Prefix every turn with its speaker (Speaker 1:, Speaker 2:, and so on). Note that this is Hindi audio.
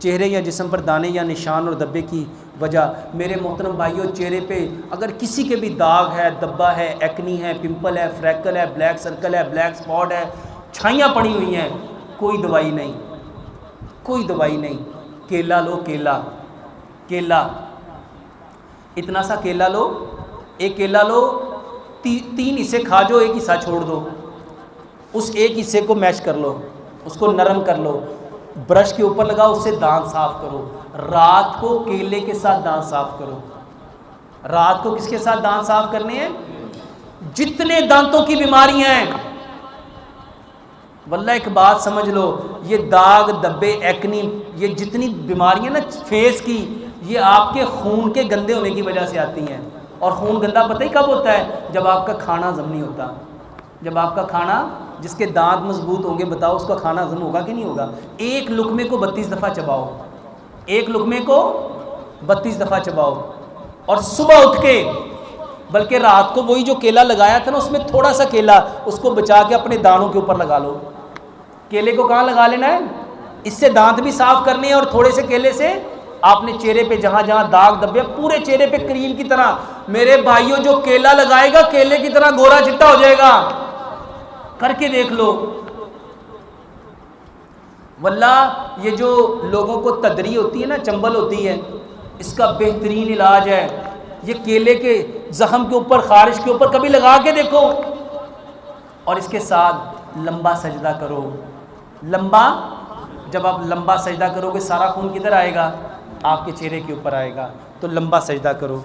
Speaker 1: चेहरे या जिस्म पर दाने या निशान और धब्बे की वजह। मेरे मोहतरम भाइयों, चेहरे पे अगर किसी के भी दाग है, धब्बा है, एक्नी है, पिंपल है, फ्रैकल है, ब्लैक सर्कल है, ब्लैक स्पॉट है, छाइयाँ पड़ी हुई हैं, कोई दवाई नहीं, कोई दवाई नहीं। केला लो, केला, केला, इतना सा केला लो, एक केला लो, तीन हिस्से खा जो, एक हिस्सा छोड़ दो। उस एक हिस्से को मैश कर लो, उसको नरम कर लो, ब्रश के ऊपर लगाओ, उससे दांत साफ करो। रात को केले के साथ दांत साफ करो। रात को किसके साथ दांत साफ करने हैं? जितने दांतों की बीमारियां हैं, वल्लाह एक बात समझ लो, ये दाग, धब्बे, एक्नी, ये जितनी बीमारियां ना फेस की, ये आपके खून के गंदे होने की वजह से आती हैं। और खून गंदा पता ही कब होता है? जब आपका खाना हजम नहीं होता। जब आपका खाना, जिसके दांत मजबूत होंगे बताओ उसका खाना हजम होगा कि नहीं होगा? एक लुकमे को 32 दफ़ा चबाओ, एक लुकमे को 32 दफ़ा चबाओ, और सुबह उठ के, बल्कि रात को वही जो केला लगाया था ना, उसमें थोड़ा सा केला उसको बचा के अपने दानों के ऊपर लगा लो। केले को कहाँ लगा लेना है? इससे दांत भी साफ करने हैं, और थोड़े से केले से आपने चेहरे पे जहाँ जहाँ दाग धब्बे, पूरे चेहरे पे क्रीम की तरह। मेरे भाइयों, जो केला लगाएगा केले की तरह गोरा चिट्टा हो जाएगा, करके देख लो। वल्लाह ये जो लोगों को तदरी होती है ना, चंबल होती है, इसका बेहतरीन इलाज है ये केले के जख्म के ऊपर, खारिश के ऊपर कभी लगा के देखो, और इसके साथ लंबा सजदा करो। लंबा, जब आप लंबा सजदा करोगे सारा खून किधर आएगा? आपके चेहरे के ऊपर आएगा। तो लंबा सजदा करो।